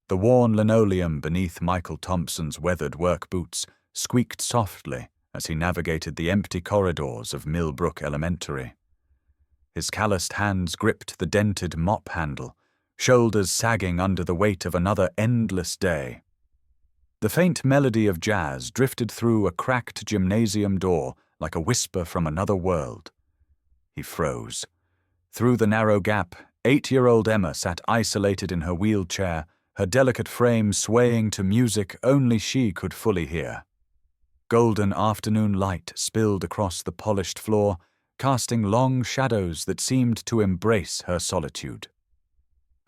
The worn linoleum beneath Michael Thompson's weathered work boots squeaked softly as he navigated the empty corridors of Millbrook Elementary. His calloused hands gripped the dented mop handle, shoulders sagging under the weight of another endless day. The faint melody of jazz drifted through a cracked gymnasium door like a whisper from another world. He froze. Through the narrow gap, 8-year-old Emma sat isolated in her wheelchair, her delicate frame swaying to music only she could fully hear. Golden afternoon light spilled across the polished floor, casting long shadows that seemed to embrace her solitude.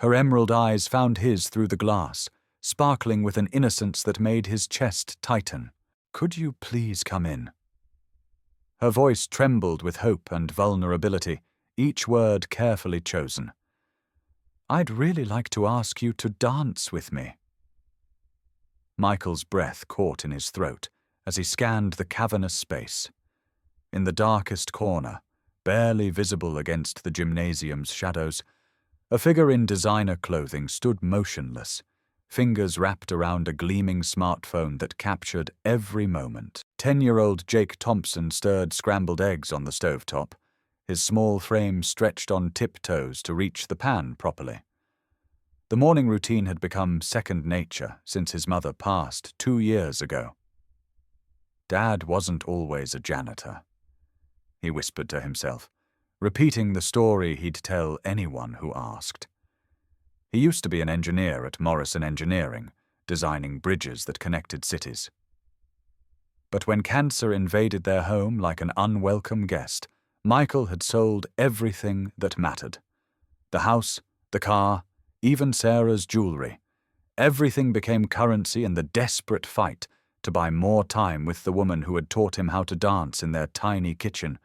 Her emerald eyes found his through the glass, sparkling with an innocence that made his chest tighten. "Could you please come in?" Her voice trembled with hope and vulnerability, each word carefully chosen. "I'd really like to ask you to dance with me." Michael's breath caught in his throat as he scanned the cavernous space. In the darkest corner, barely visible against the gymnasium's shadows, a figure in designer clothing stood motionless, fingers wrapped around a gleaming smartphone that captured every moment. 10-year-old Jake Thompson stirred scrambled eggs on the stovetop, his small frame stretched on tiptoes to reach the pan properly. The morning routine had become second nature since his mother passed 2 years ago. Dad wasn't always a janitor, he whispered to himself, repeating the story he'd tell anyone who asked. He used to be an engineer at Morrison Engineering, designing bridges that connected cities. But when cancer invaded their home like an unwelcome guest, Michael had sold everything that mattered. The house, the car, even Sarah's jewelry. Everything became currency in the desperate fight to buy more time with the woman who had taught him how to dance in their tiny kitchen.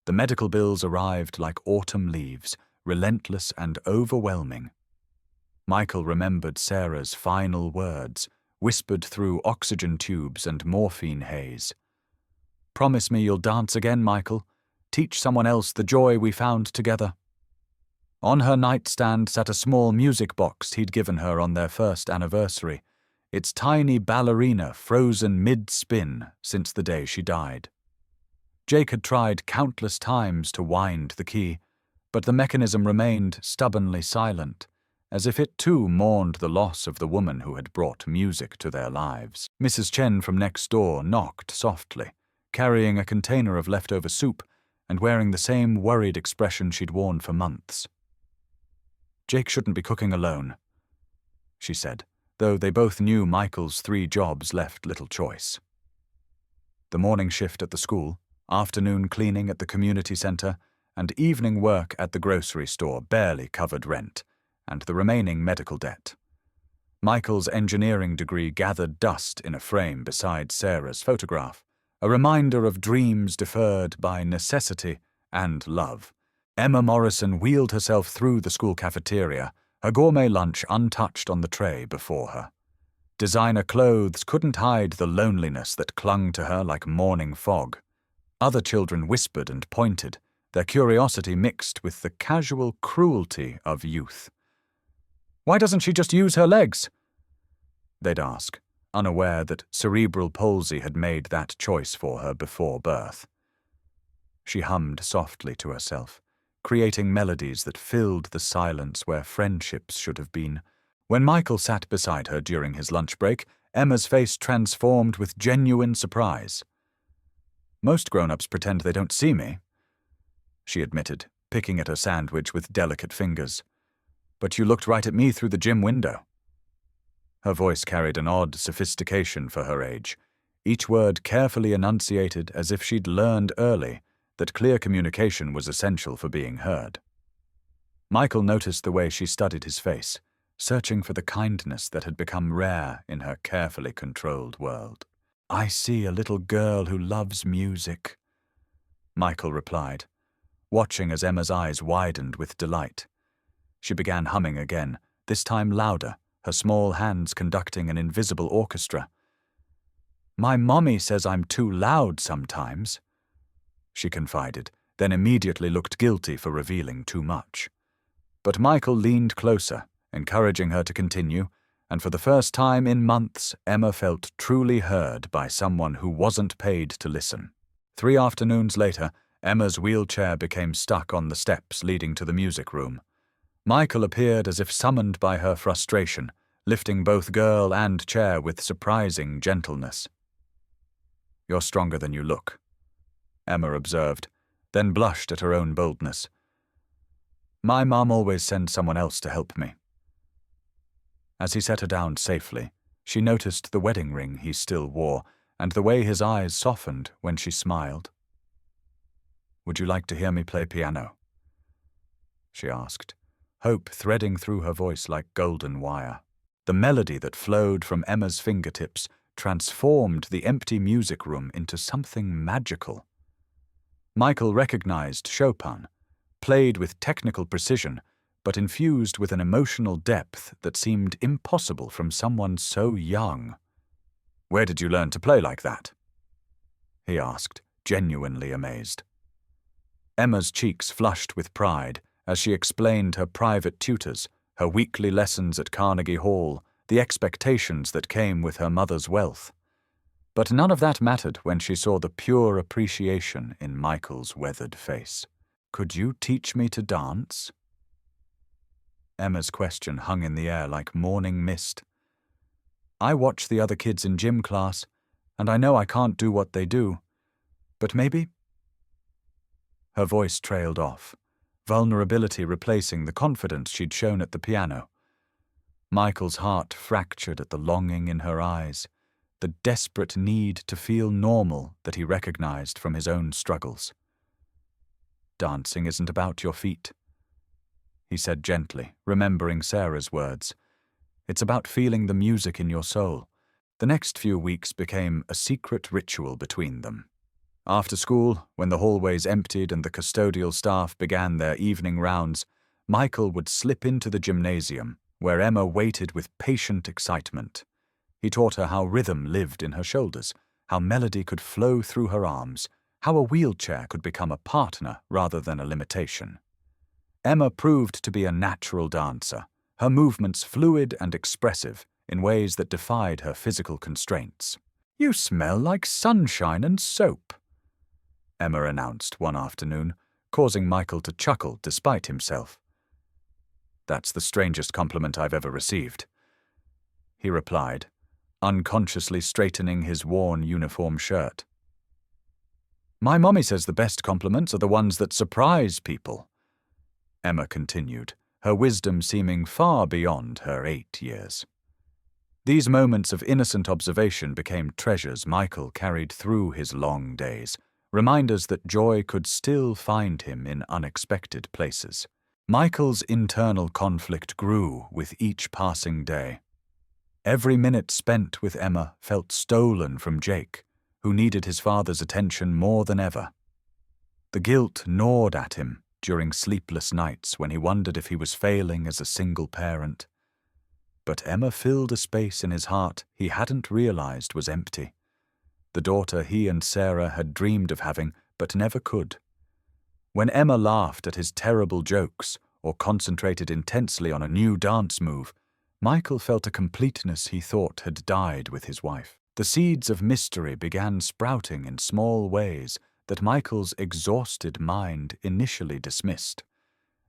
The medical bills arrived like autumn leaves, relentless and overwhelming. Michael remembered Sarah's final words, whispered through oxygen tubes and morphine haze. "Promise me you'll dance again, Michael. Teach someone else the joy we found together." On her nightstand sat a small music box he'd given her on their first anniversary, its tiny ballerina frozen mid-spin since the day she died. Jake had tried countless times to wind the key, but the mechanism remained stubbornly silent, as if it too mourned the loss of the woman who had brought music to their lives. Mrs. Chen from next door knocked softly, carrying a container of leftover soup and wearing the same worried expression she'd worn for months. "Jake shouldn't be cooking alone," she said, though they both knew Michael's 3 jobs left little choice. The morning shift at the school, afternoon cleaning at the community center, and evening work at the grocery store barely covered rent, and the remaining medical debt. Michael's engineering degree gathered dust in a frame beside Sarah's photograph, a reminder of dreams deferred by necessity and love. Emma Morrison wheeled herself through the school cafeteria, her gourmet lunch untouched on the tray before her. Designer clothes couldn't hide the loneliness that clung to her like morning fog. Other children whispered and pointed, their curiosity mixed with the casual cruelty of youth. "Why doesn't she just use her legs?" they'd ask, unaware that cerebral palsy had made that choice for her before birth. She hummed softly to herself, creating melodies that filled the silence where friendships should have been. When Michael sat beside her during his lunch break, Emma's face transformed with genuine surprise. "Most grown-ups pretend they don't see me," she admitted, picking at her sandwich with delicate fingers. "But you looked right at me through the gym window." Her voice carried an odd sophistication for her age, each word carefully enunciated as if she'd learned early that clear communication was essential for being heard. Michael noticed the way she studied his face, searching for the kindness that had become rare in her carefully controlled world. "I see a little girl who loves music," Michael replied, watching as Emma's eyes widened with delight. She began humming again, this time louder, her small hands conducting an invisible orchestra. "My mommy says I'm too loud sometimes," she confided, then immediately looked guilty for revealing too much. But Michael leaned closer, encouraging her to continue, and for the first time in months, Emma felt truly heard by someone who wasn't paid to listen. 3 afternoons later, Emma's wheelchair became stuck on the steps leading to the music room. Michael appeared as if summoned by her frustration, lifting both girl and chair with surprising gentleness. "You're stronger than you look," Emma observed, then blushed at her own boldness. "My mum always sends someone else to help me." As he set her down safely, she noticed the wedding ring he still wore and the way his eyes softened when she smiled. "Would you like to hear me play piano?" she asked, hope threading through her voice like golden wire. The melody that flowed from Emma's fingertips transformed the empty music room into something magical. Michael recognized Chopin, played with technical precision, but infused with an emotional depth that seemed impossible from someone so young. "Where did you learn to play like that?" he asked, genuinely amazed. Emma's cheeks flushed with pride as she explained her private tutors, her weekly lessons at Carnegie Hall, the expectations that came with her mother's wealth. But none of that mattered when she saw the pure appreciation in Michael's weathered face. "Could you teach me to dance?" Emma's question hung in the air like morning mist. "I watch the other kids in gym class, and I know I can't do what they do. But maybe—" Her voice trailed off, vulnerability replacing the confidence she'd shown at the piano. Michael's heart fractured at the longing in her eyes, the desperate need to feel normal that he recognized from his own struggles. "Dancing isn't about your feet," he said gently, remembering Sarah's words. "It's about feeling the music in your soul." The next few weeks became a secret ritual between them. After school, when the hallways emptied and the custodial staff began their evening rounds, Michael would slip into the gymnasium, where Emma waited with patient excitement. He taught her how rhythm lived in her shoulders, how melody could flow through her arms, how a wheelchair could become a partner rather than a limitation. Emma proved to be a natural dancer, her movements fluid and expressive in ways that defied her physical constraints. "You smell like sunshine and soap," Emma announced one afternoon, causing Michael to chuckle despite himself. "That's the strangest compliment I've ever received," he replied, unconsciously straightening his worn uniform shirt. "My mommy says the best compliments are the ones that surprise people," Emma continued, her wisdom seeming far beyond her 8 years. These moments of innocent observation became treasures Michael carried through his long days, reminders that joy could still find him in unexpected places. Michael's internal conflict grew with each passing day. Every minute spent with Emma felt stolen from Jake, who needed his father's attention more than ever. The guilt gnawed at him during sleepless nights when he wondered if he was failing as a single parent. But Emma filled a space in his heart he hadn't realized was empty, the daughter he and Sarah had dreamed of having but never could. When Emma laughed at his terrible jokes or concentrated intensely on a new dance move, Michael felt a completeness he thought had died with his wife. The seeds of mystery began sprouting in small ways that Michael's exhausted mind initially dismissed.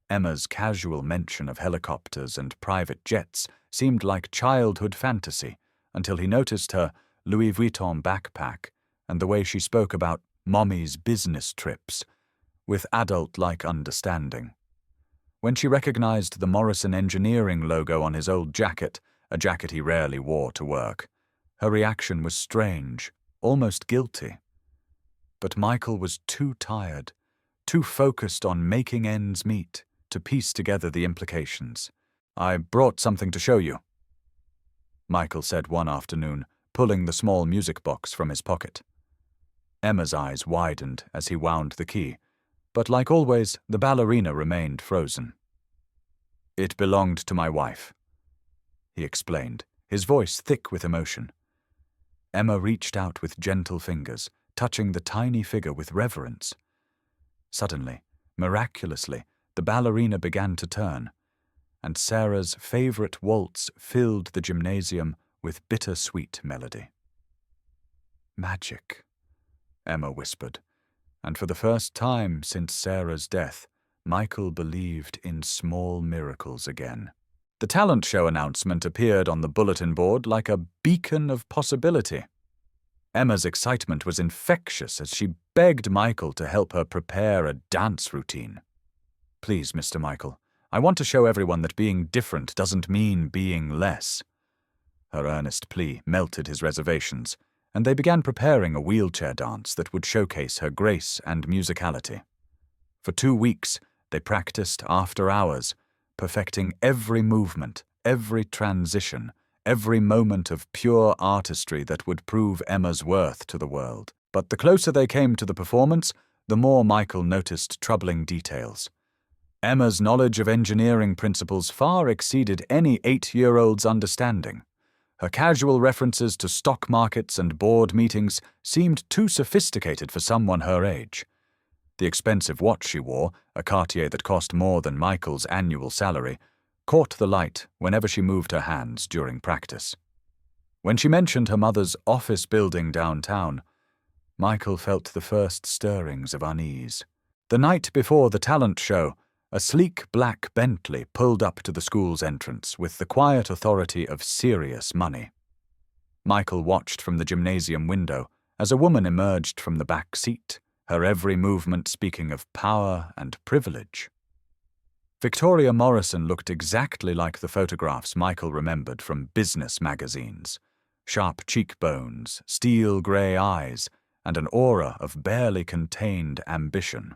Emma's casual mention of helicopters and private jets seemed like childhood fantasy until he noticed her Louis Vuitton backpack and the way she spoke about mommy's business trips with adult-like understanding. When she recognized the Morrison Engineering logo on his old jacket, a jacket he rarely wore to work, her reaction was strange, almost guilty. But Michael was too tired, too focused on making ends meet, to piece together the implications. "I brought something to show you," Michael said one afternoon, pulling the small music box from his pocket. Emma's eyes widened as he wound the key, but like always, the ballerina remained frozen. "It belonged to my wife," he explained, his voice thick with emotion. Emma reached out with gentle fingers, touching the tiny figure with reverence. Suddenly, miraculously, the ballerina began to turn. and Sarah's favorite waltz filled the gymnasium with bittersweet melody. "Magic," Emma whispered, and for the first time since Sarah's death, Michael believed in small miracles again. The talent show announcement appeared on the bulletin board like a beacon of possibility. Emma's excitement was infectious as she begged Michael to help her prepare a dance routine. "Please, Mr. Michael, I want to show everyone that being different doesn't mean being less." Her earnest plea melted his reservations, and they began preparing a wheelchair dance that would showcase her grace and musicality. For 2 weeks, they practiced after hours, perfecting every movement, every transition, every moment of pure artistry that would prove Emma's worth to the world. But the closer they came to the performance, the more Michael noticed troubling details. Emma's knowledge of engineering principles far exceeded any 8-year-old's understanding. Her casual references to stock markets and board meetings seemed too sophisticated for someone her age. The expensive watch she wore, a Cartier that cost more than Michael's annual salary, caught the light whenever she moved her hands during practice. When she mentioned her mother's office building downtown, Michael felt the first stirrings of unease. The night before the talent show, a sleek black Bentley pulled up to the school's entrance with the quiet authority of serious money. Michael watched from the gymnasium window as a woman emerged from the back seat, her every movement speaking of power and privilege. Victoria Morrison looked exactly like the photographs Michael remembered from business magazines. Sharp cheekbones, steel grey eyes, and an aura of barely contained ambition.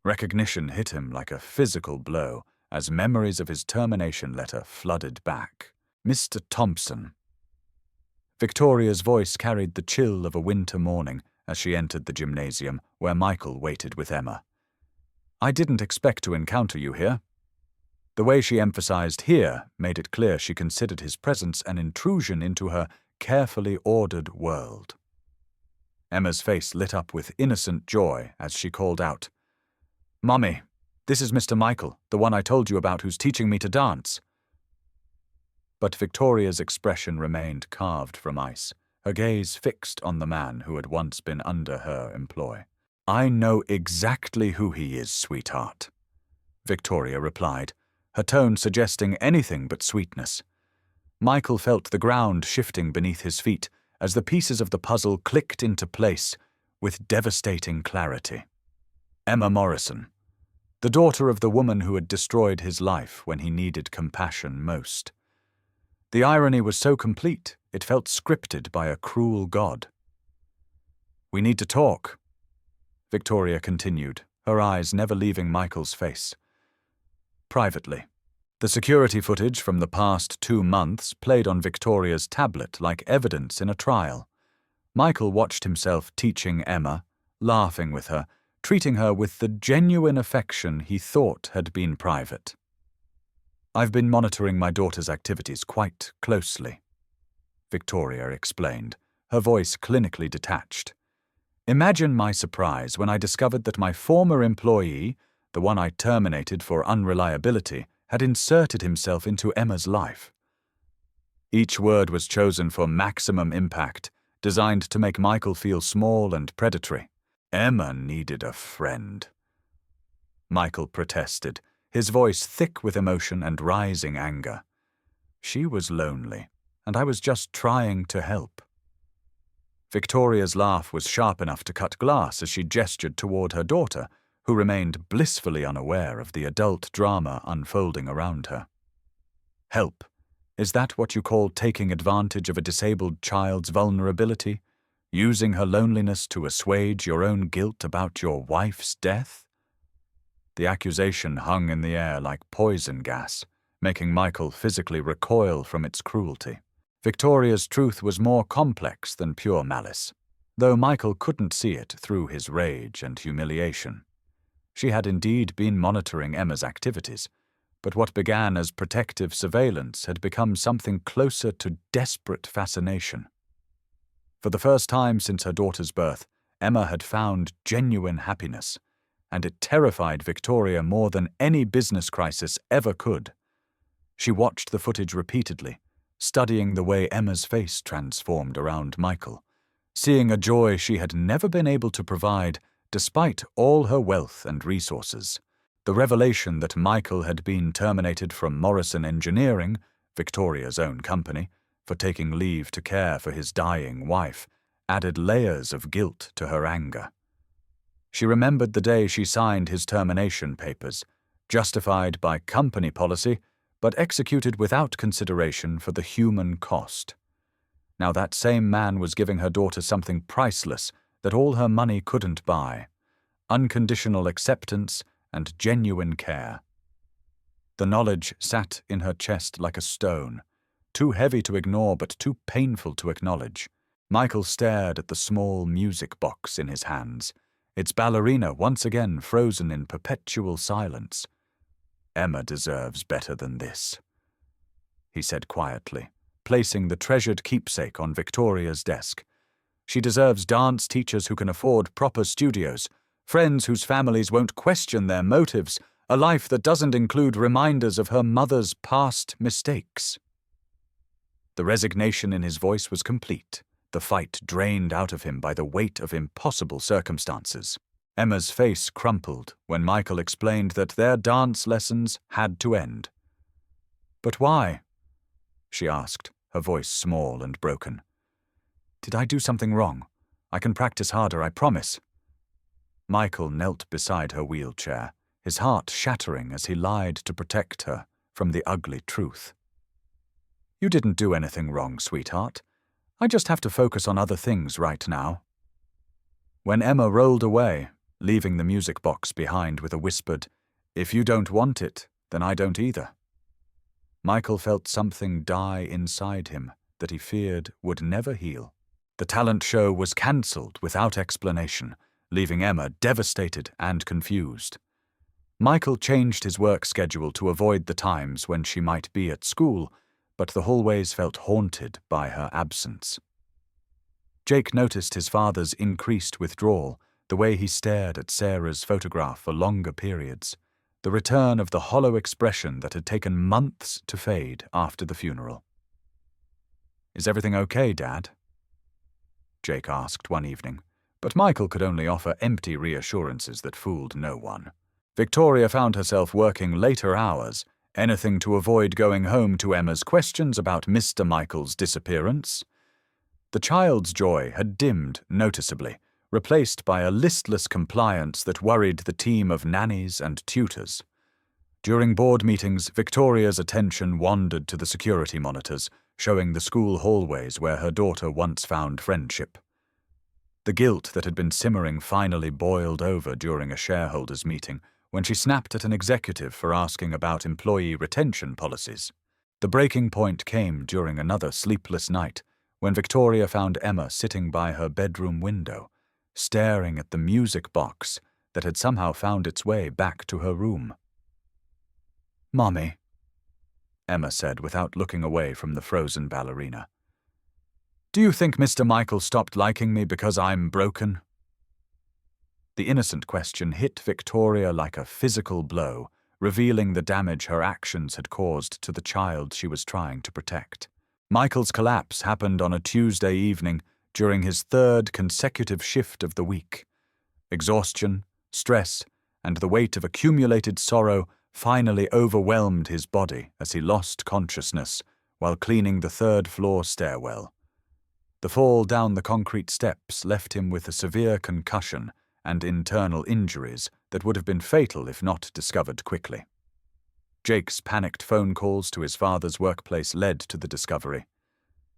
Recognition hit him like a physical blow as memories of his termination letter flooded back. "Mr. Thompson." Victoria's voice carried the chill of a winter morning as she entered the gymnasium where Michael waited with Emma. "I didn't expect to encounter you here." The way she emphasized "here" made it clear she considered his presence an intrusion into her carefully ordered world. Emma's face lit up with innocent joy as she called out, "Mummy, this is Mr. Michael, the one I told you about who's teaching me to dance." But Victoria's expression remained carved from ice, her gaze fixed on the man who had once been under her employ. "I know exactly who he is, sweetheart," Victoria replied, her tone suggesting anything but sweetness. Michael felt the ground shifting beneath his feet as the pieces of the puzzle clicked into place with devastating clarity. Emma Morrison, the daughter of the woman who had destroyed his life when he needed compassion most. The irony was so complete, it felt scripted by a cruel god. "We need to talk," Victoria continued, her eyes never leaving Michael's face. "Privately." The security footage from the past 2 months played on Victoria's tablet like evidence in a trial. Michael watched himself teaching Emma, laughing with her, treating her with the genuine affection he thought had been private. "I've been monitoring my daughter's activities quite closely," Victoria explained, her voice clinically detached. "Imagine my surprise when I discovered that my former employee, the one I terminated for unreliability, had inserted himself into Emma's life." Each word was chosen for maximum impact, designed to make Michael feel small and predatory. Emma needed a friend. Michael protested, his voice thick with emotion and rising anger. "She was lonely, and I was just trying to help." Victoria's laugh was sharp enough to cut glass as she gestured toward her daughter, who remained blissfully unaware of the adult drama unfolding around her. "Help? Is that what you call taking advantage of a disabled child's vulnerability? Using her loneliness to assuage your own guilt about your wife's death?" The accusation hung in the air like poison gas, making Michael physically recoil from its cruelty. Victoria's truth was more complex than pure malice, though Michael couldn't see it through his rage and humiliation. She had indeed been monitoring Emma's activities, but what began as protective surveillance had become something closer to desperate fascination. For the first time since her daughter's birth, Emma had found genuine happiness, and it terrified Victoria more than any business crisis ever could. She watched the footage repeatedly, studying the way Emma's face transformed around Michael, seeing a joy she had never been able to provide despite all her wealth and resources. The revelation that Michael had been terminated from Morrison Engineering, Victoria's own company, for taking leave to care for his dying wife, added layers of guilt to her anger. She remembered the day she signed his termination papers, justified by company policy, but executed without consideration for the human cost. Now that same man was giving her daughter something priceless that all her money couldn't buy: unconditional acceptance and genuine care. The knowledge sat in her chest like a stone, too heavy to ignore but too painful to acknowledge. Michael stared at the small music box in his hands, its ballerina once again frozen in perpetual silence. "Emma deserves better than this," he said quietly, placing the treasured keepsake on Victoria's desk. "She deserves dance teachers who can afford proper studios, friends whose families won't question their motives, a life that doesn't include reminders of her mother's past mistakes." The resignation in his voice was complete, the fight drained out of him by the weight of impossible circumstances. Emma's face crumpled when Michael explained that their dance lessons had to end. "But why?" she asked, her voice small and broken. "Did I do something wrong? I can practice harder, I promise." Michael knelt beside her wheelchair, his heart shattering as he lied to protect her from the ugly truth. "You didn't do anything wrong, sweetheart. I just have to focus on other things right now." When Emma rolled away, leaving the music box behind with a whispered, "If you don't want it, then I don't either," Michael felt something die inside him that he feared would never heal. The talent show was cancelled without explanation, leaving Emma devastated and confused. Michael changed his work schedule to avoid the times when she might be at school, but the hallways felt haunted by her absence. Jake noticed his father's increased withdrawal, the way he stared at Sarah's photograph for longer periods, the return of the hollow expression that had taken months to fade after the funeral. "Is everything okay, Dad?" Jake asked one evening, but Michael could only offer empty reassurances that fooled no one. Victoria found herself working later hours, anything to avoid going home to Emma's questions about Mr. Michael's disappearance. The child's joy had dimmed noticeably, replaced by a listless compliance that worried the team of nannies and tutors. During board meetings, Victoria's attention wandered to the security monitors, showing the school hallways where her daughter once found friendship. The guilt that had been simmering finally boiled over during a shareholders' meeting when she snapped at an executive for asking about employee retention policies. The breaking point came during another sleepless night when Victoria found Emma sitting by her bedroom window, staring at the music box that had somehow found its way back to her room. "Mommy," Emma said without looking away from the frozen ballerina, "do you think Mr. Michael stopped liking me because I'm broken?" The innocent question hit Victoria like a physical blow, revealing the damage her actions had caused to the child she was trying to protect. Michael's collapse happened on a Tuesday evening during his third consecutive shift of the week. Exhaustion, stress, and the weight of accumulated sorrow finally overwhelmed his body as he lost consciousness while cleaning the third-floor stairwell. The fall down the concrete steps left him with a severe concussion and internal injuries that would have been fatal if not discovered quickly. Jake's panicked phone calls to his father's workplace led to the discovery.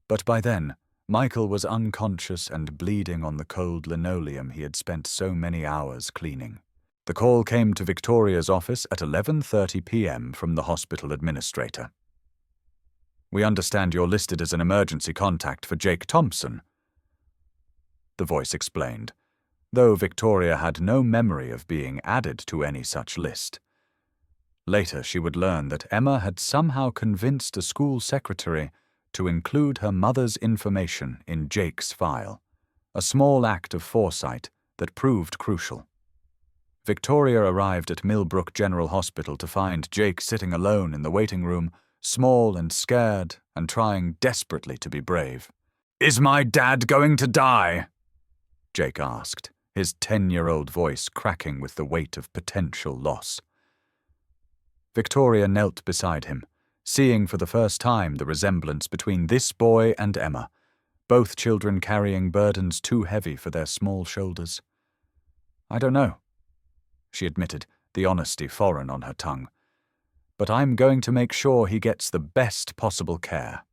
But by then, Michael was unconscious and bleeding on the cold linoleum he had spent so many hours cleaning. The call came to Victoria's office at 11:30 p.m. from the hospital administrator. "We understand you're listed as an emergency contact for Jake Thompson," the voice explained, though Victoria had no memory of being added to any such list. Later she would learn that Emma had somehow convinced a school secretary to include her mother's information in Jake's file, a small act of foresight that proved crucial. Victoria arrived at Millbrook General Hospital to find Jake sitting alone in the waiting room, small and scared and trying desperately to be brave. "Is my dad going to die?" Jake asked, his 10-year-old voice cracking with the weight of potential loss. Victoria knelt beside him, seeing for the first time the resemblance between this boy and Emma, both children carrying burdens too heavy for their small shoulders. "I don't know," she admitted, the honesty foreign on her tongue. "But I'm going to make sure he gets the best possible care."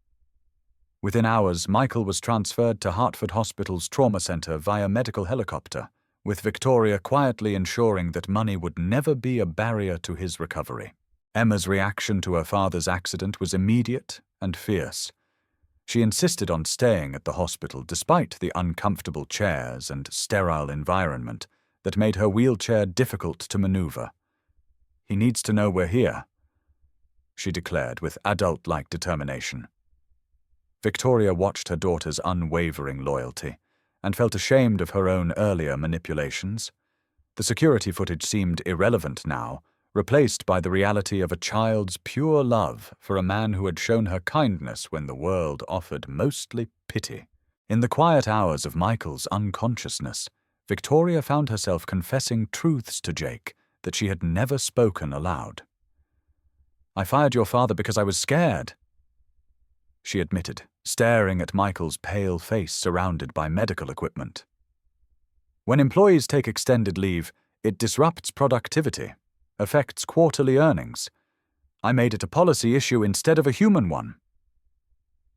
Within hours, Michael was transferred to Hartford Hospital's trauma centre via medical helicopter, with Victoria quietly ensuring that money would never be a barrier to his recovery. Emma's reaction to her father's accident was immediate and fierce. She insisted on staying at the hospital despite the uncomfortable chairs and sterile environment that made her wheelchair difficult to maneuver. "He needs to know we're here," she declared with adult-like determination. Victoria watched her daughter's unwavering loyalty and felt ashamed of her own earlier manipulations. The security footage seemed irrelevant now, replaced by the reality of a child's pure love for a man who had shown her kindness when the world offered mostly pity. In the quiet hours of Michael's unconsciousness, Victoria found herself confessing truths to Jake that she had never spoken aloud. "I fired your father because I was scared," she admitted, staring at Michael's pale face surrounded by medical equipment. "When employees take extended leave, it disrupts productivity, affects quarterly earnings. I made it a policy issue instead of a human one."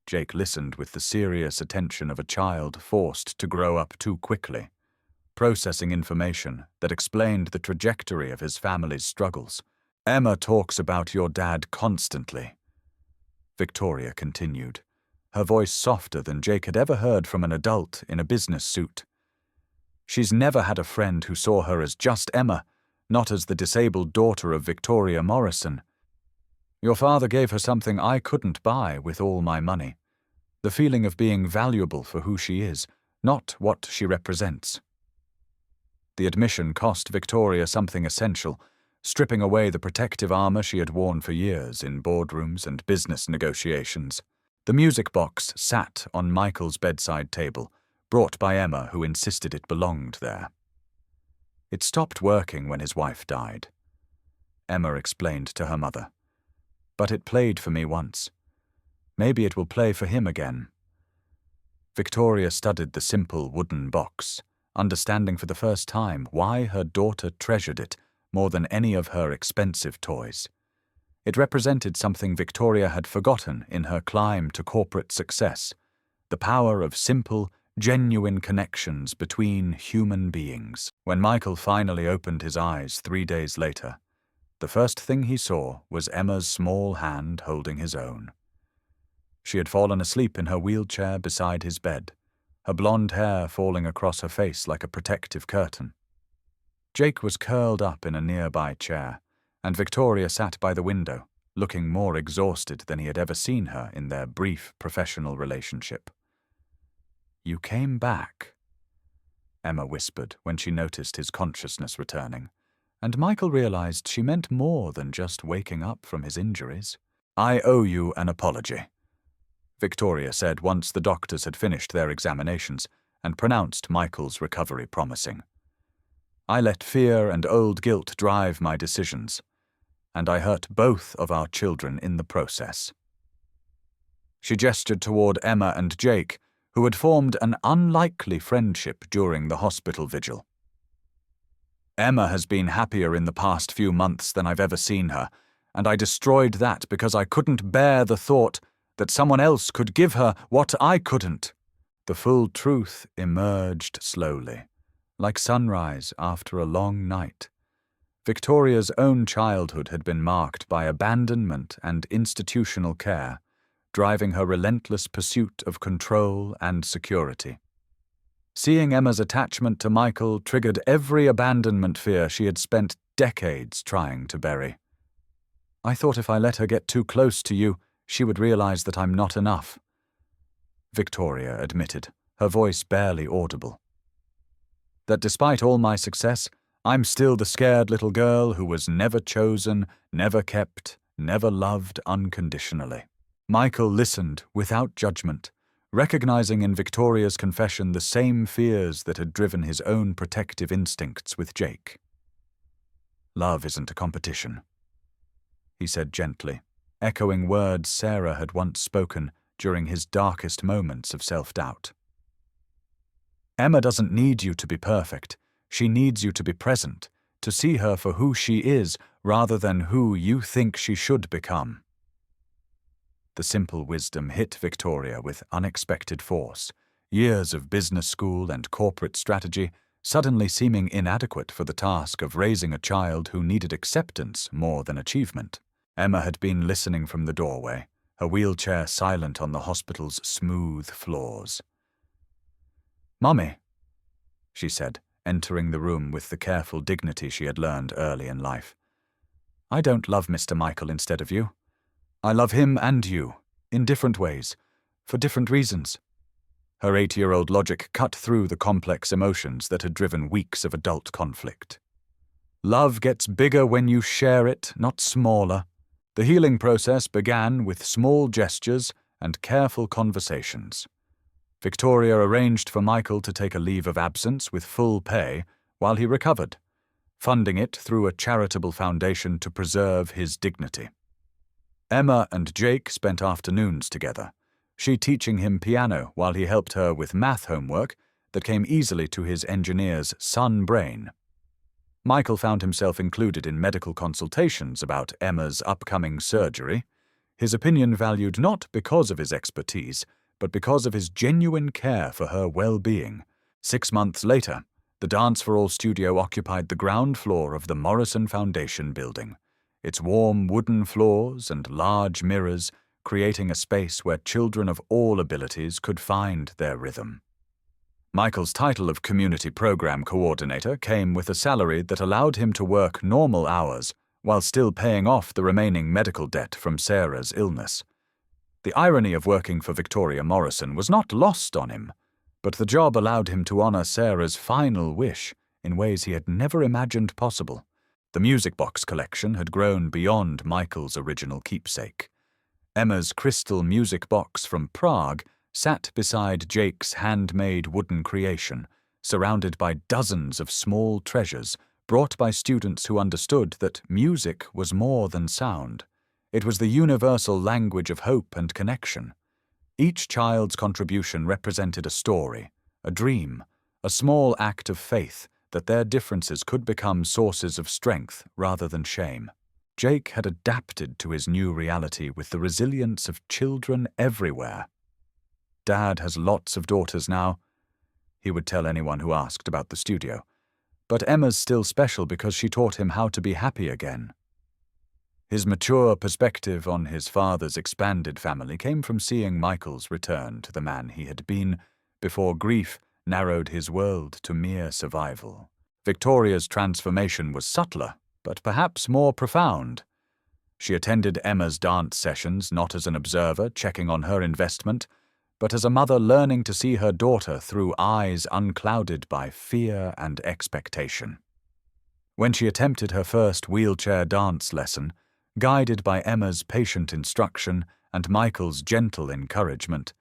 Jake listened with the serious attention of a child forced to grow up too quickly, processing information that explained the trajectory of his family's struggles. "Emma talks about your dad constantly," Victoria continued, her voice softer than Jake had ever heard from an adult in a business suit. "She's never had a friend who saw her as just Emma, not as the disabled daughter of Victoria Morrison. Your father gave her something I couldn't buy with all my money, the feeling of being valuable for who she is, not what she represents." The admission cost Victoria something essential, stripping away the protective armor she had worn for years in boardrooms and business negotiations. The music box sat on Michael's bedside table, brought by Emma, who insisted it belonged there. "It stopped working when his wife died," Emma explained to her mother. "But it played for me once. Maybe it will play for him again." Victoria studied the simple wooden box, understanding for the first time why her daughter treasured it more than any of her expensive toys. It represented something Victoria had forgotten in her climb to corporate success, the power of simple, genuine connections between human beings. When Michael finally opened his eyes 3 days later, the first thing he saw was Emma's small hand holding his own. She had fallen asleep in her wheelchair beside his bed, her blonde hair falling across her face like a protective curtain. Jake was curled up in a nearby chair, and Victoria sat by the window, looking more exhausted than he had ever seen her in their brief professional relationship. "You came back," Emma whispered when she noticed his consciousness returning, and Michael realized she meant more than just waking up from his injuries. "I owe you an apology," Victoria said once the doctors had finished their examinations and pronounced Michael's recovery promising. "I let fear and old guilt drive my decisions, and I hurt both of our children in the process." She gestured toward Emma and Jake, who had formed an unlikely friendship during the hospital vigil. "Emma has been happier in the past few months than I've ever seen her, and I destroyed that because I couldn't bear the thought that someone else could give her what I couldn't." The full truth emerged slowly, like sunrise after a long night. Victoria's own childhood had been marked by abandonment and institutional care, driving her relentless pursuit of control and security. Seeing Emma's attachment to Michael triggered every abandonment fear she had spent decades trying to bury. "I thought if I let her get too close to you, she would realize that I'm not enough," Victoria admitted, her voice barely audible. "That despite all my success, I'm still the scared little girl who was never chosen, never kept, never loved unconditionally. Michael listened without judgment, recognizing in Victoria's confession the same fears that had driven his own protective instincts with Jake. "Love isn't a competition," he said gently, echoing words Sarah had once spoken during his darkest moments of self-doubt. "Emma doesn't need you to be perfect. She needs you to be present, to see her for who she is rather than who you think she should become." The simple wisdom hit Victoria with unexpected force, years of business school and corporate strategy suddenly seeming inadequate for the task of raising a child who needed acceptance more than achievement. Emma had been listening from the doorway, her wheelchair silent on the hospital's smooth floors. "Mummy," she said, entering the room with the careful dignity she had learned early in life. "I don't love Mr. Michael instead of you. I love him and you, in different ways, for different reasons." Her 8-year-old logic cut through the complex emotions that had driven weeks of adult conflict. "Love gets bigger when you share it, not smaller." The healing process began with small gestures and careful conversations. Victoria arranged for Michael to take a leave of absence with full pay while he recovered, funding it through a charitable foundation to preserve his dignity. Emma and Jake spent afternoons together, she teaching him piano while he helped her with math homework that came easily to his engineer's son brain. Michael found himself included in medical consultations about Emma's upcoming surgery, his opinion valued not because of his expertise, but because of his genuine care for her well-being. 6 months later, the Dance for All studio occupied the ground floor of the Morrison Foundation building, its warm wooden floors and large mirrors creating a space where children of all abilities could find their rhythm. Michael's title of Community Program Coordinator came with a salary that allowed him to work normal hours while still paying off the remaining medical debt from Sarah's illness. The irony of working for Victoria Morrison was not lost on him, but the job allowed him to honor Sarah's final wish in ways he had never imagined possible. The music box collection had grown beyond Michael's original keepsake. Emma's crystal music box from Prague sat beside Jake's handmade wooden creation, surrounded by dozens of small treasures brought by students who understood that music was more than sound. It was the universal language of hope and connection. Each child's contribution represented a story, a dream, a small act of faith that their differences could become sources of strength rather than shame. Jake had adapted to his new reality with the resilience of children everywhere. "Dad has lots of daughters now," he would tell anyone who asked about the studio. "But Emma's still special because she taught him how to be happy again." His mature perspective on his father's expanded family came from seeing Michael's return to the man he had been before grief narrowed his world to mere survival. Victoria's transformation was subtler, but perhaps more profound. She attended Emma's dance sessions not as an observer checking on her investment, but as a mother learning to see her daughter through eyes unclouded by fear and expectation. When she attempted her first wheelchair dance lesson, guided by Emma's patient instruction and Michael's gentle encouragement,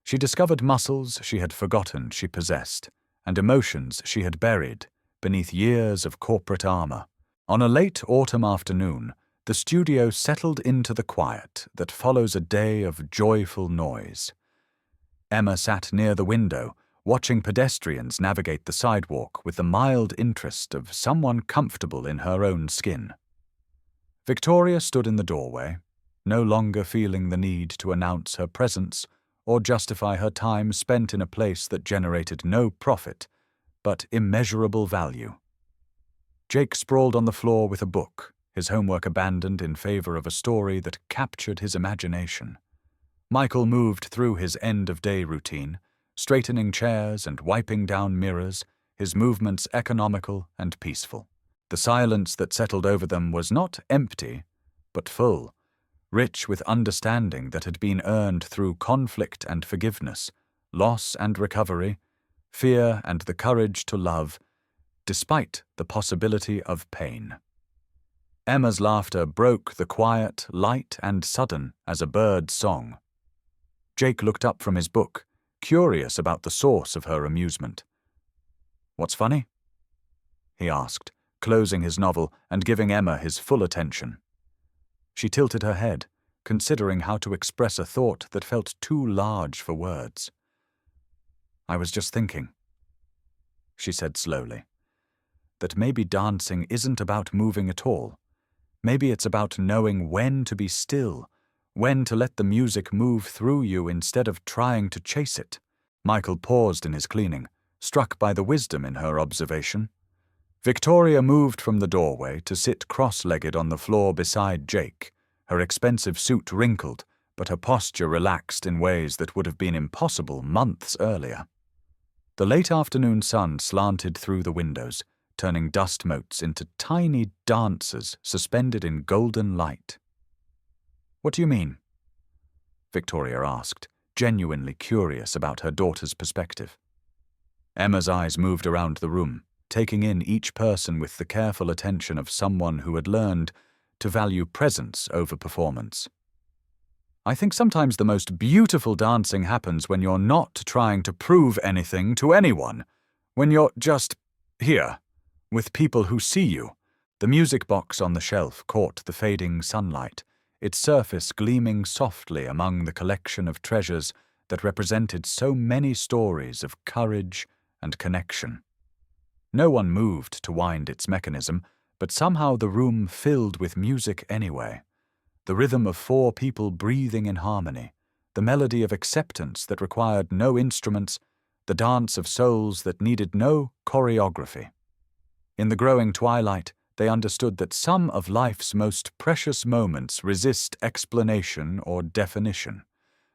she discovered muscles she had forgotten she possessed and emotions she had buried beneath years of corporate armor. On a late autumn afternoon, the studio settled into the quiet that follows a day of joyful noise. Emma sat near the window, watching pedestrians navigate the sidewalk with the mild interest of someone comfortable in her own skin. Victoria stood in the doorway, no longer feeling the need to announce her presence or justify her time spent in a place that generated no profit, but immeasurable value. Jake sprawled on the floor with a book, his homework abandoned in favor of a story that captured his imagination. Michael moved through his end-of-day routine, straightening chairs and wiping down mirrors, his movements economical and peaceful. The silence that settled over them was not empty, but full, rich with understanding that had been earned through conflict and forgiveness, loss and recovery, fear and the courage to love, despite the possibility of pain. Emma's laughter broke the quiet, light and sudden as a bird's song. Jake looked up from his book, curious about the source of her amusement. "What's funny?" he asked, closing his novel and giving Emma his full attention. She tilted her head, considering how to express a thought that felt too large for words. "I was just thinking," she said slowly, "that maybe dancing isn't about moving at all. Maybe it's about knowing when to be still, when to let the music move through you instead of trying to chase it." Michael paused in his cleaning, struck by the wisdom in her observation. Victoria moved from the doorway to sit cross-legged on the floor beside Jake, her expensive suit wrinkled, but her posture relaxed in ways that would have been impossible months earlier. The late afternoon sun slanted through the windows, turning dust motes into tiny dancers suspended in golden light. "What do you mean?" Victoria asked, genuinely curious about her daughter's perspective. Emma's eyes moved around the room, taking in each person with the careful attention of someone who had learned to value presence over performance. "I think sometimes the most beautiful dancing happens when you're not trying to prove anything to anyone, when you're just here, with people who see you." The music box on the shelf caught the fading sunlight, its surface gleaming softly among the collection of treasures that represented so many stories of courage and connection. No one moved to wind its mechanism, but somehow the room filled with music anyway. The rhythm of 4 people breathing in harmony, the melody of acceptance that required no instruments, the dance of souls that needed no choreography. In the growing twilight, they understood that some of life's most precious moments resist explanation or definition.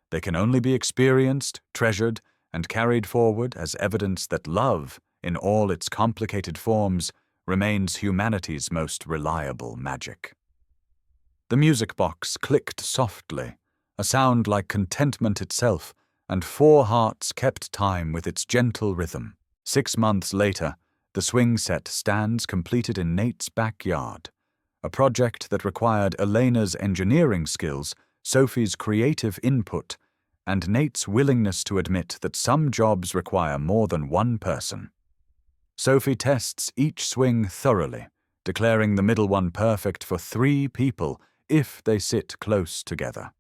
They can only be experienced, treasured, and carried forward as evidence that love, in all its complicated forms, remains humanity's most reliable magic. The music box clicked softly, a sound like contentment itself, and 4 hearts kept time with its gentle rhythm. 6 months later, the swing set stands completed in Nate's backyard, a project that required Elena's engineering skills, Sophie's creative input, and Nate's willingness to admit that some jobs require more than one person. Sophie tests each swing thoroughly, declaring the middle one perfect for 3 people if they sit close together.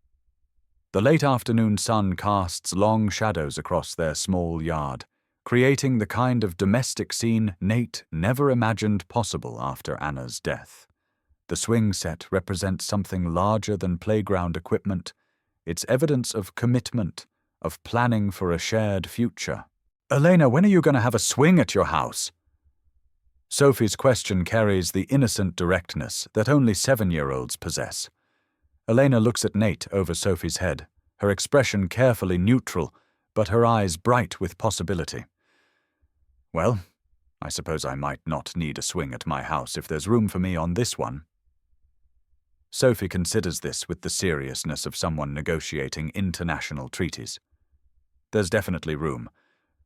The late afternoon sun casts long shadows across their small yard, creating the kind of domestic scene Nate never imagined possible after Anna's death. The swing set represents something larger than playground equipment. It's evidence of commitment, of planning for a shared future. "Elena, when are you going to have a swing at your house?" Sophie's question carries the innocent directness that only 7-year-olds possess. Elena looks at Nate over Sophie's head, her expression carefully neutral, but her eyes bright with possibility. "Well, I suppose I might not need a swing at my house if there's room for me on this one." Sophie considers this with the seriousness of someone negotiating international treaties. "There's definitely room,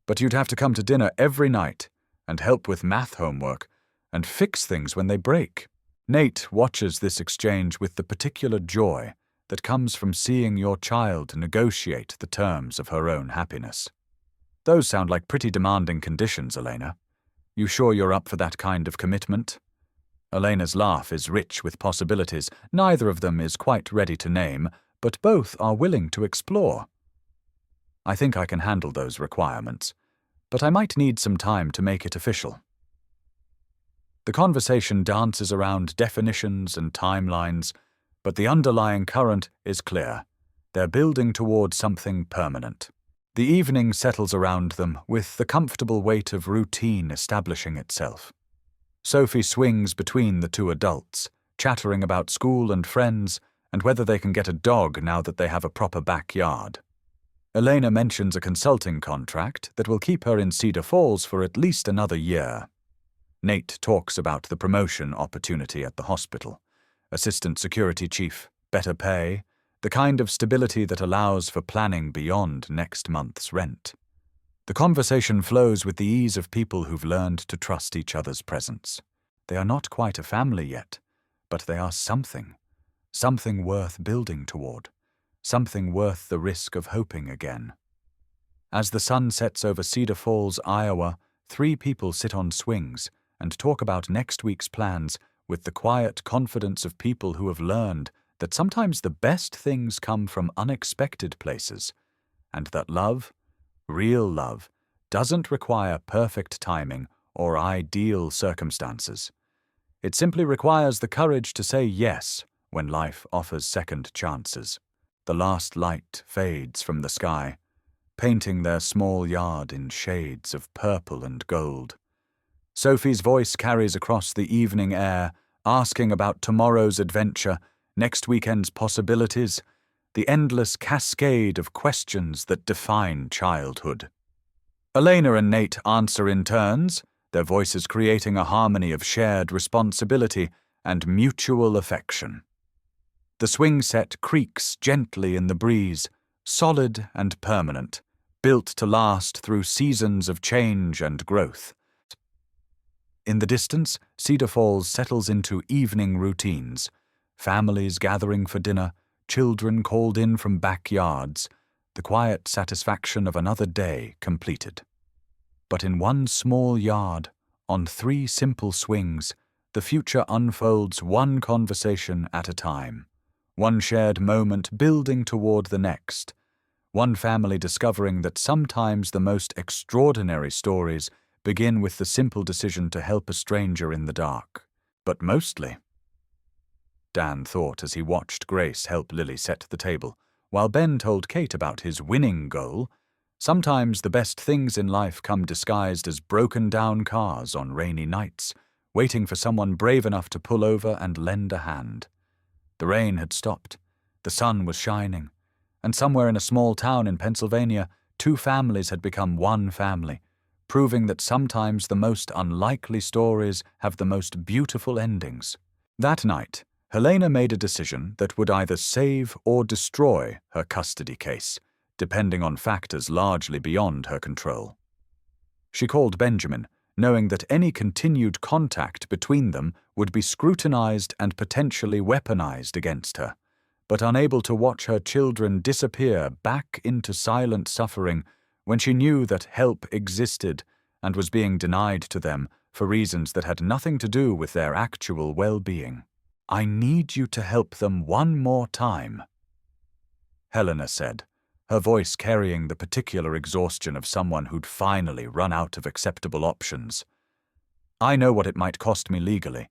but you'd have to come to dinner every night and help with math homework and fix things when they break." Nate watches this exchange with the particular joy that comes from seeing your child negotiate the terms of her own happiness. "Those sound like pretty demanding conditions, Elena. You sure you're up for that kind of commitment?" Elena's laugh is rich with possibilities. Neither of them is quite ready to name, but both are willing to explore. "I think I can handle those requirements, but I might need some time to make it official." The conversation dances around definitions and timelines, but the underlying current is clear. They're building toward something permanent. The evening settles around them, with the comfortable weight of routine establishing itself. Sophie swings between the 2 adults, chattering about school and friends, and whether they can get a dog now that they have a proper backyard. Elena mentions a consulting contract that will keep her in Cedar Falls for at least another year. Nate talks about the promotion opportunity at the hospital. Assistant security chief, better pay, the kind of stability that allows for planning beyond next month's rent. The conversation flows with the ease of people who've learned to trust each other's presence. They are not quite a family yet, but they are something worth building toward, something worth the risk of hoping again. As the sun sets over Cedar Falls, Iowa, 3 people sit on swings and talk about next week's plans with the quiet confidence of people who have learned that sometimes the best things come from unexpected places, and that love, real love, doesn't require perfect timing or ideal circumstances. It simply requires the courage to say yes when life offers second chances. The last light fades from the sky, painting their small yard in shades of purple and gold. Sophie's voice carries across the evening air, asking about tomorrow's adventure, next weekend's possibilities, the endless cascade of questions that define childhood. Elena and Nate answer in turns, their voices creating a harmony of shared responsibility and mutual affection. The swing set creaks gently in the breeze, solid and permanent, built to last through seasons of change and growth. In the distance, Cedar Falls settles into evening routines, families gathering for dinner, children called in from backyards, the quiet satisfaction of another day completed. But in one small yard, on 3 simple swings, the future unfolds one conversation at a time, one shared moment building toward the next, one family discovering that sometimes the most extraordinary stories begin with the simple decision to help a stranger in the dark. But mostly, Dan thought as he watched Grace help Lily set the table, while Ben told Kate about his winning goal, sometimes the best things in life come disguised as broken-down cars on rainy nights, waiting for someone brave enough to pull over and lend a hand. The rain had stopped, the sun was shining, and somewhere in a small town in Pennsylvania, 2 families had become one family, proving that sometimes the most unlikely stories have the most beautiful endings. That night, Helena made a decision that would either save or destroy her custody case, depending on factors largely beyond her control. She called Benjamin, knowing that any continued contact between them would be scrutinized and potentially weaponized against her, but unable to watch her children disappear back into silent suffering when she knew that help existed and was being denied to them for reasons that had nothing to do with their actual well-being. "I need you to help them one more time," Helena said, her voice carrying the particular exhaustion of someone who'd finally run out of acceptable options. "I know what it might cost me legally,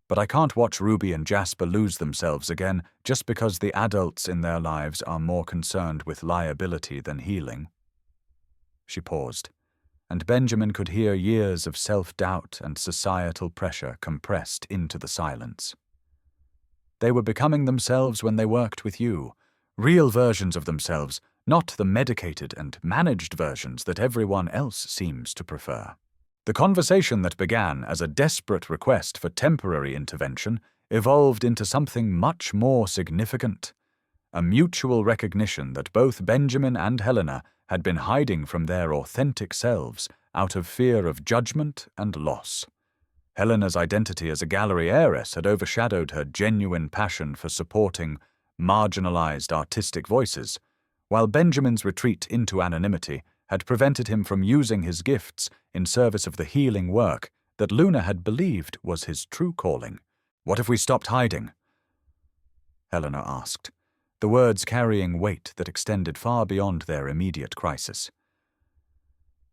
but I can't watch Ruby and Jasper lose themselves again just because the adults in their lives are more concerned with liability than healing." She paused, and Benjamin could hear years of self-doubt and societal pressure compressed into the silence. They were becoming themselves when they worked with you, real versions of themselves, not the medicated and managed versions that everyone else seems to prefer. The conversation that began as a desperate request for temporary intervention evolved into something much more significant, a mutual recognition that both Benjamin and Helena had been hiding from their authentic selves out of fear of judgment and loss. Helena's identity as a gallery heiress had overshadowed her genuine passion for supporting marginalized artistic voices, while Benjamin's retreat into anonymity had prevented him from using his gifts in service of the healing work that Luna had believed was his true calling. "What if we stopped hiding?" Helena asked, the words carrying weight that extended far beyond their immediate crisis.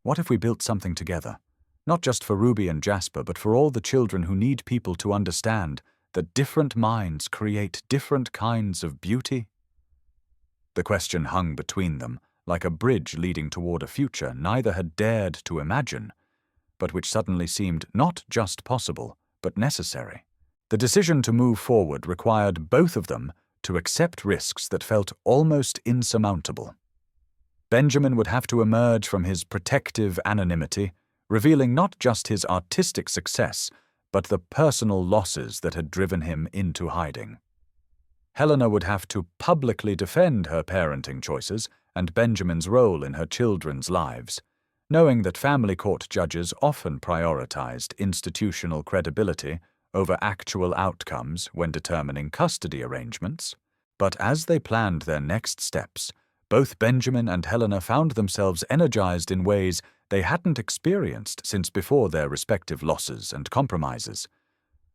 "What if we built something together, not just for Ruby and Jasper, but for all the children who need people to understand that different minds create different kinds of beauty?" The question hung between them, like a bridge leading toward a future neither had dared to imagine, but which suddenly seemed not just possible, but necessary. The decision to move forward required both of them to accept risks that felt almost insurmountable. Benjamin would have to emerge from his protective anonymity, revealing not just his artistic success, but the personal losses that had driven him into hiding. Helena would have to publicly defend her parenting choices and Benjamin's role in her children's lives, knowing that family court judges often prioritized institutional credibility over actual outcomes when determining custody arrangements. But as they planned their next steps, both Benjamin and Helena found themselves energized in ways they hadn't experienced since before their respective losses and compromises.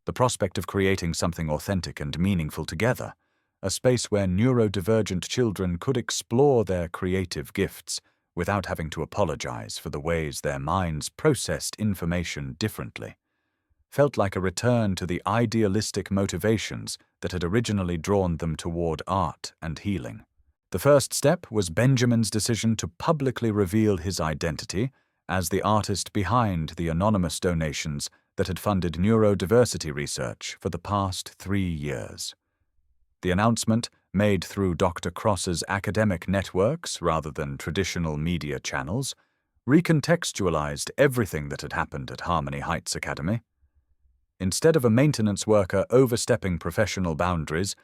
The prospect of creating something authentic and meaningful together, a space where neurodivergent children could explore their creative gifts without having to apologize for the ways their minds processed information differently, felt like a return to the idealistic motivations that had originally drawn them toward art and healing. The first step was Benjamin's decision to publicly reveal his identity as the artist behind the anonymous donations that had funded neurodiversity research for the past 3 years. The announcement, made through Dr. Cross's academic networks rather than traditional media channels, recontextualized everything that had happened at Harmony Heights Academy. Instead of a maintenance worker overstepping professional boundaries,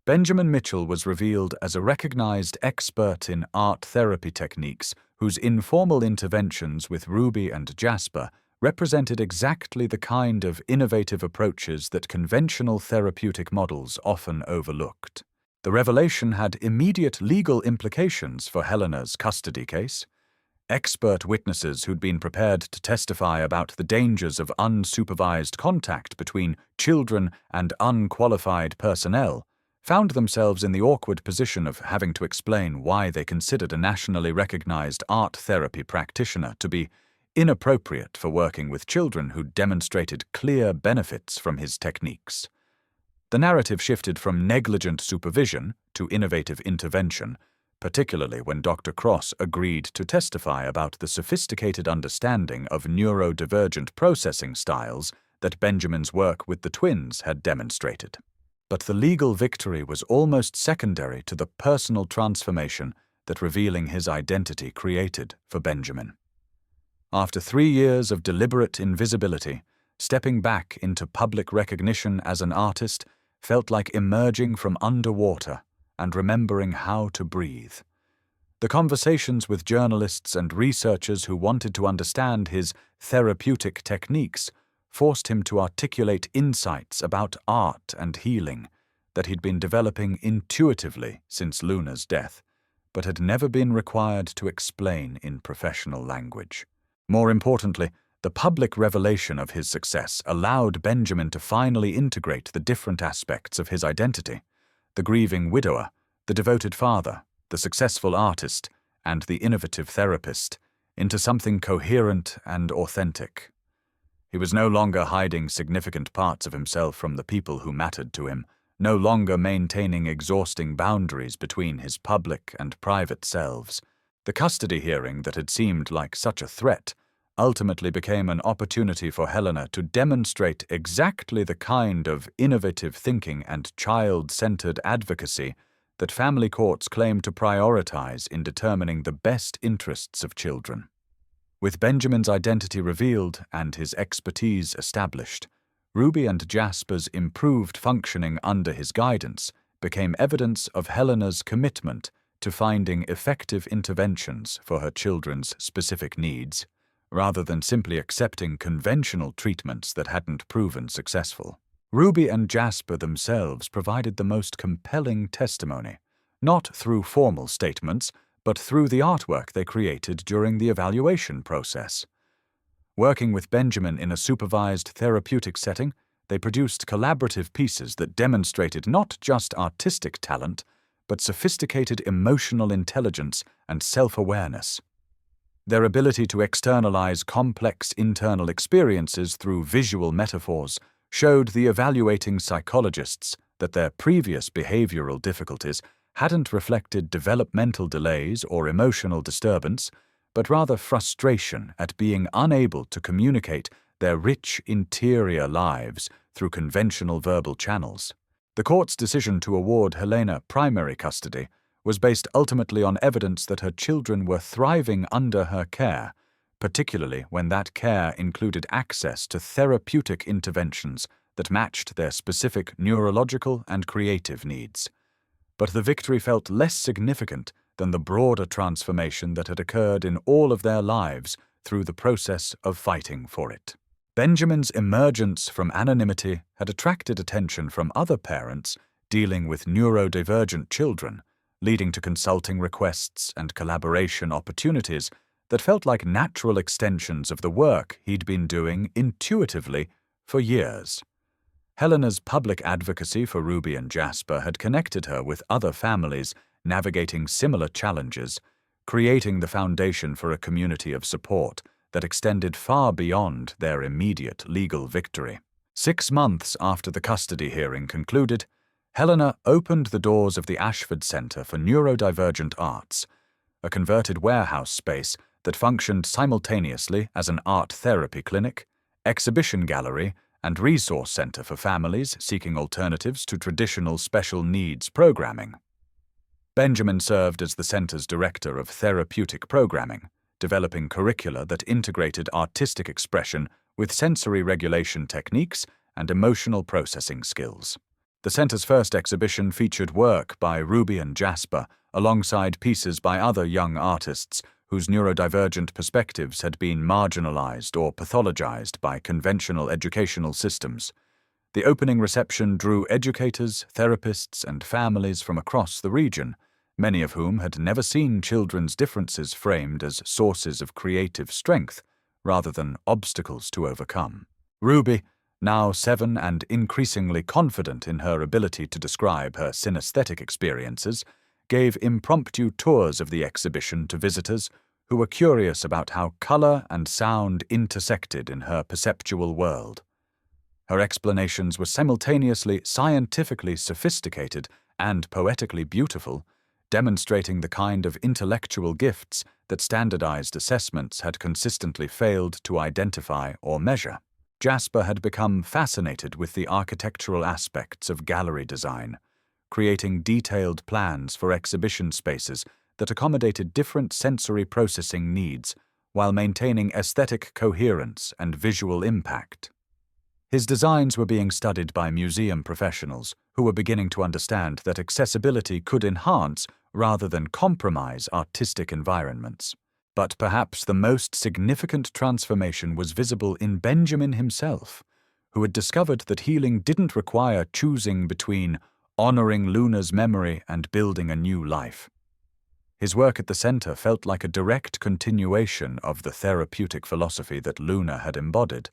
Benjamin Mitchell was revealed as a recognized expert in art therapy techniques whose informal interventions with Ruby and Jasper represented exactly the kind of innovative approaches that conventional therapeutic models often overlooked. The revelation had immediate legal implications for Helena's custody case. Expert witnesses who'd been prepared to testify about the dangers of unsupervised contact between children and unqualified personnel found themselves in the awkward position of having to explain why they considered a nationally recognized art therapy practitioner to be inappropriate for working with children who demonstrated clear benefits from his techniques. The narrative shifted from negligent supervision to innovative intervention, particularly when Dr. Cross agreed to testify about the sophisticated understanding of neurodivergent processing styles that Benjamin's work with the twins had demonstrated. But the legal victory was almost secondary to the personal transformation that revealing his identity created for Benjamin. After 3 years of deliberate invisibility, stepping back into public recognition as an artist felt like emerging from underwater and remembering how to breathe. The conversations with journalists and researchers who wanted to understand his therapeutic techniques forced him to articulate insights about art and healing that he'd been developing intuitively since Luna's death, but had never been required to explain in professional language. More importantly, the public revelation of his success allowed Benjamin to finally integrate the different aspects of his identity: the grieving widower, the devoted father, the successful artist, and the innovative therapist, into something coherent and authentic. He was no longer hiding significant parts of himself from the people who mattered to him, no longer maintaining exhausting boundaries between his public and private selves. The custody hearing that had seemed like such a threat ultimately became an opportunity for Helena to demonstrate exactly the kind of innovative thinking and child-centered advocacy that family courts claim to prioritize in determining the best interests of children. With Benjamin's identity revealed and his expertise established, Ruby and Jasper's improved functioning under his guidance became evidence of Helena's commitment to finding effective interventions for her children's specific needs, rather than simply accepting conventional treatments that hadn't proven successful. Ruby and Jasper themselves provided the most compelling testimony, not through formal statements, but through the artwork they created during the evaluation process. Working with Benjamin in a supervised therapeutic setting, they produced collaborative pieces that demonstrated not just artistic talent, but sophisticated emotional intelligence and self-awareness. Their ability to externalize complex internal experiences through visual metaphors showed the evaluating psychologists that their previous behavioral difficulties hadn't reflected developmental delays or emotional disturbance, but rather frustration at being unable to communicate their rich interior lives through conventional verbal channels. The court's decision to award Helena primary custody was based ultimately on evidence that her children were thriving under her care, particularly when that care included access to therapeutic interventions that matched their specific neurological and creative needs. But the victory felt less significant than the broader transformation that had occurred in all of their lives through the process of fighting for it. Benjamin's emergence from anonymity had attracted attention from other parents dealing with neurodivergent children, leading to consulting requests and collaboration opportunities that felt like natural extensions of the work he'd been doing intuitively for years. Helena's public advocacy for Ruby and Jasper had connected her with other families navigating similar challenges, creating the foundation for a community of support that extended far beyond their immediate legal victory. 6 months after the custody hearing concluded, Helena opened the doors of the Ashford Center for Neurodivergent Arts, a converted warehouse space that functioned simultaneously as an art therapy clinic, exhibition gallery, and resource center for families seeking alternatives to traditional special needs programming. Benjamin served as the center's director of therapeutic programming, developing curricula that integrated artistic expression with sensory regulation techniques and emotional processing skills. The center's first exhibition featured work by Ruby and Jasper alongside pieces by other young artists whose neurodivergent perspectives had been marginalized or pathologized by conventional educational systems. The opening reception drew educators, therapists, and families from across the region, many of whom had never seen children's differences framed as sources of creative strength rather than obstacles to overcome. Ruby, now 7 and increasingly confident in her ability to describe her synesthetic experiences, gave impromptu tours of the exhibition to visitors who were curious about how color and sound intersected in her perceptual world. Her explanations were simultaneously scientifically sophisticated and poetically beautiful, demonstrating the kind of intellectual gifts that standardized assessments had consistently failed to identify or measure. Jasper had become fascinated with the architectural aspects of gallery design, creating detailed plans for exhibition spaces that accommodated different sensory processing needs while maintaining aesthetic coherence and visual impact. His designs were being studied by museum professionals who were beginning to understand that accessibility could enhance rather than compromise artistic environments. But perhaps the most significant transformation was visible in Benjamin himself, who had discovered that healing didn't require choosing between honoring Luna's memory and building a new life. His work at the center felt like a direct continuation of the therapeutic philosophy that Luna had embodied,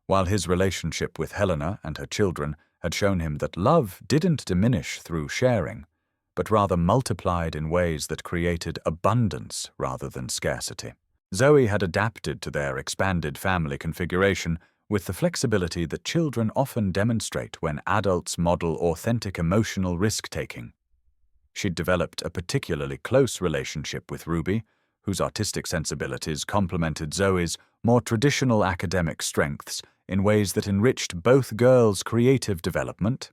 while his relationship with Helena and her children had shown him that love didn't diminish through sharing, but rather multiplied in ways that created abundance rather than scarcity. Zoe had adapted to their expanded family configuration with the flexibility that children often demonstrate when adults model authentic emotional risk-taking. She'd developed a particularly close relationship with Ruby, whose artistic sensibilities complemented Zoe's more traditional academic strengths in ways that enriched both girls' creative development.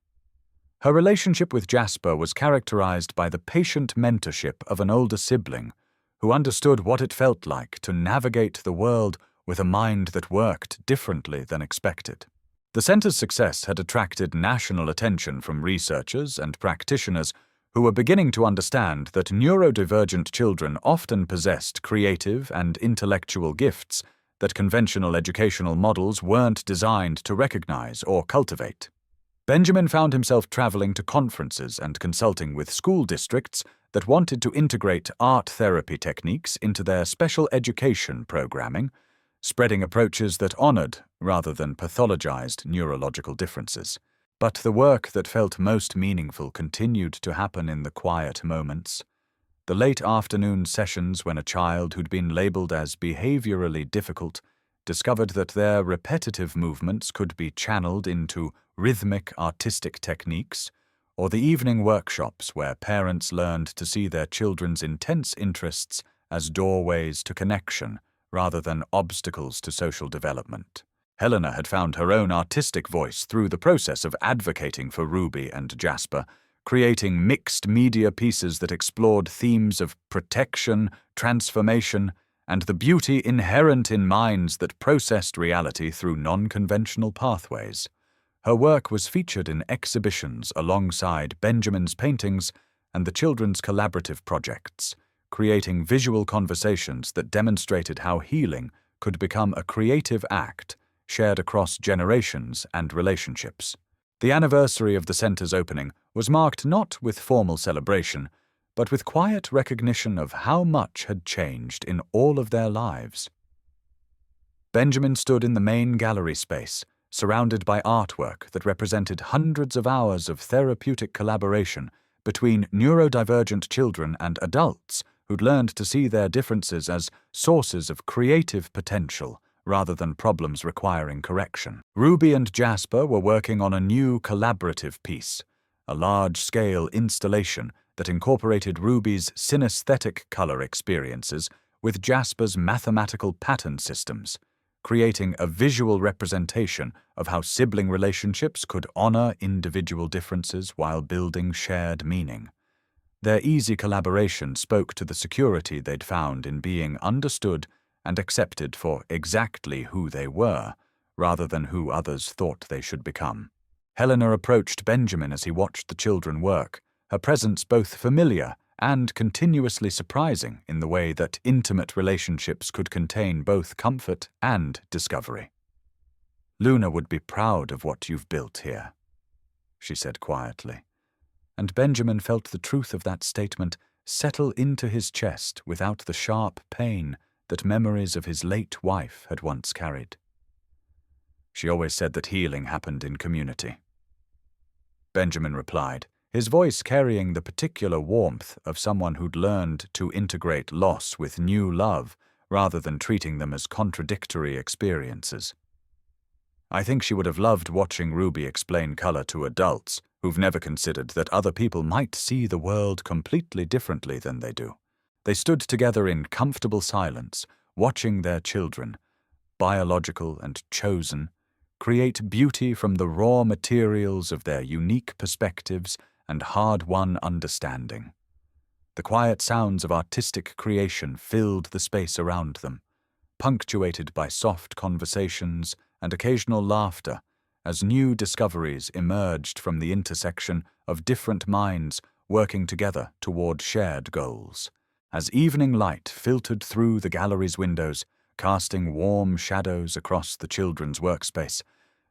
Her relationship with Jasper was characterized by the patient mentorship of an older sibling who understood what it felt like to navigate the world with a mind that worked differently than expected. The center's success had attracted national attention from researchers and practitioners who were beginning to understand that neurodivergent children often possessed creative and intellectual gifts that conventional educational models weren't designed to recognize or cultivate. Benjamin found himself traveling to conferences and consulting with school districts that wanted to integrate art therapy techniques into their special education programming, spreading approaches that honored rather than pathologized neurological differences. But the work that felt most meaningful continued to happen in the quiet moments. The late afternoon sessions when a child who'd been labeled as behaviorally difficult discovered that their repetitive movements could be channeled into rhythmic artistic techniques, or the evening workshops where parents learned to see their children's intense interests as doorways to connection rather than obstacles to social development. Helena had found her own artistic voice through the process of advocating for Ruby and Jasper, creating mixed media pieces that explored themes of protection, transformation, and the beauty inherent in minds that processed reality through non-conventional pathways. Her work was featured in exhibitions alongside Benjamin's paintings and the children's collaborative projects, creating visual conversations that demonstrated how healing could become a creative act shared across generations and relationships. The anniversary of the center's opening was marked not with formal celebration, but with quiet recognition of how much had changed in all of their lives. Benjamin stood in the main gallery space, surrounded by artwork that represented hundreds of hours of therapeutic collaboration between neurodivergent children and adults who'd learned to see their differences as sources of creative potential rather than problems requiring correction. Ruby and Jasper were working on a new collaborative piece, a large-scale installation that incorporated Ruby's synesthetic color experiences with Jasper's mathematical pattern systems, creating a visual representation of how sibling relationships could honor individual differences while building shared meaning. Their easy collaboration spoke to the security they'd found in being understood and accepted for exactly who they were, rather than who others thought they should become. Helena approached Benjamin as he watched the children work, her presence both familiar and continuously surprising in the way that intimate relationships could contain both comfort and discovery. "Luna would be proud of what you've built here," she said quietly, and Benjamin felt the truth of that statement settle into his chest without the sharp pain that memories of his late wife had once carried. "She always said that healing happened in community," Benjamin replied, his voice carrying the particular warmth of someone who'd learned to integrate loss with new love rather than treating them as contradictory experiences. "I think she would have loved watching Ruby explain color to adults who've never considered that other people might see the world completely differently than they do." They stood together in comfortable silence, watching their children, biological and chosen, create beauty from the raw materials of their unique perspectives and hard-won understanding. The quiet sounds of artistic creation filled the space around them, punctuated by soft conversations and occasional laughter as new discoveries emerged from the intersection of different minds working together toward shared goals. As evening light filtered through the gallery's windows, casting warm shadows across the children's workspace,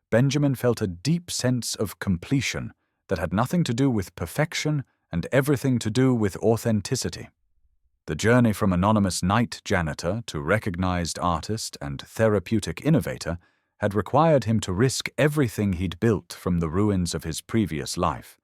Benjamin felt a deep sense of completion that had nothing to do with perfection and everything to do with authenticity. The journey from anonymous night janitor to recognized artist and therapeutic innovator had required him to risk everything he'd built from the ruins of his previous life,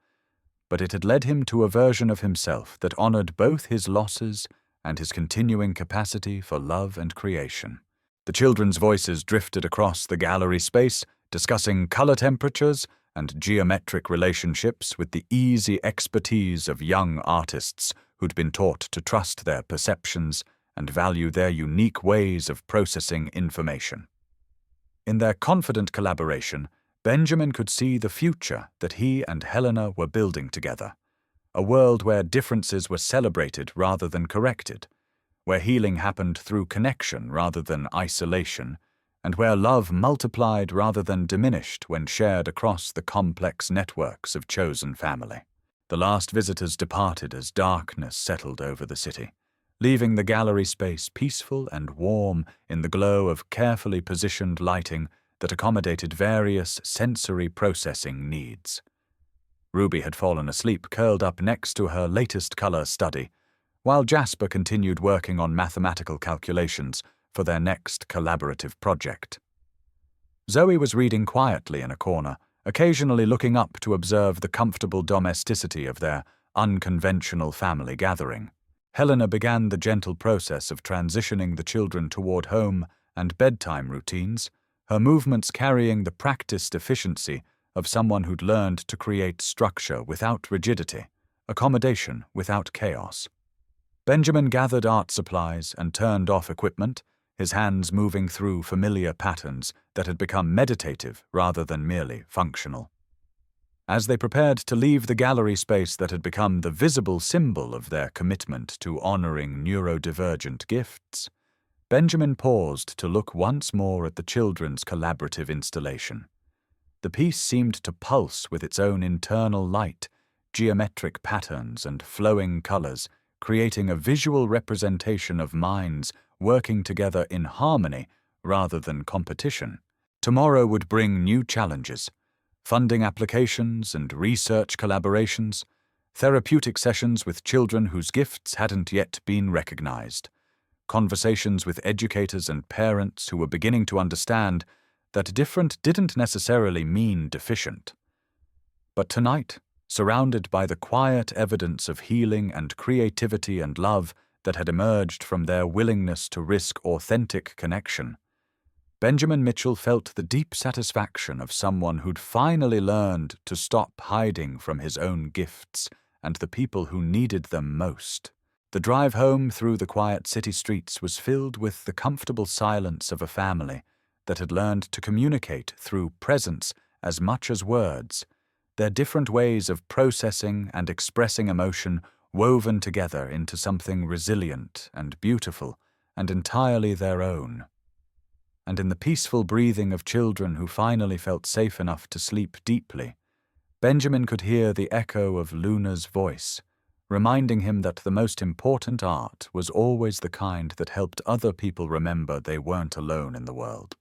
but it had led him to a version of himself that honored both his losses and his continuing capacity for love and creation. The children's voices drifted across the gallery space, discussing color temperatures and geometric relationships with the easy expertise of young artists who'd been taught to trust their perceptions and value their unique ways of processing information. In their confident collaboration, Benjamin could see the future that he and Helena were building together, a world where differences were celebrated rather than corrected, where healing happened through connection rather than isolation, and where love multiplied rather than diminished when shared across the complex networks of chosen family. The last visitors departed as darkness settled over the city, leaving the gallery space peaceful and warm in the glow of carefully positioned lighting that accommodated various sensory processing needs. Ruby had fallen asleep curled up next to her latest color study, while Jasper continued working on mathematical calculations for their next collaborative project. Zoe was reading quietly in a corner, occasionally looking up to observe the comfortable domesticity of their unconventional family gathering. Helena began the gentle process of transitioning the children toward home and bedtime routines, her movements carrying the practiced efficiency of someone who'd learned to create structure without rigidity, accommodation without chaos. Benjamin gathered art supplies and turned off equipment, his hands moving through familiar patterns that had become meditative rather than merely functional. As they prepared to leave the gallery space that had become the visible symbol of their commitment to honoring neurodivergent gifts, Benjamin paused to look once more at the children's collaborative installation. The piece seemed to pulse with its own internal light, geometric patterns and flowing colors, creating a visual representation of minds working together in harmony rather than competition. Tomorrow would bring new challenges, funding applications and research collaborations, therapeutic sessions with children whose gifts hadn't yet been recognized, conversations with educators and parents who were beginning to understand that different didn't necessarily mean deficient. But tonight, surrounded by the quiet evidence of healing and creativity and love that had emerged from their willingness to risk authentic connection, Benjamin Mitchell felt the deep satisfaction of someone who'd finally learned to stop hiding from his own gifts and the people who needed them most. The drive home through the quiet city streets was filled with the comfortable silence of a family that had learned to communicate through presence as much as words, their different ways of processing and expressing emotion woven together into something resilient and beautiful and entirely their own. And in the peaceful breathing of children who finally felt safe enough to sleep deeply, Benjamin could hear the echo of Luna's voice, reminding him that the most important art was always the kind that helped other people remember they weren't alone in the world.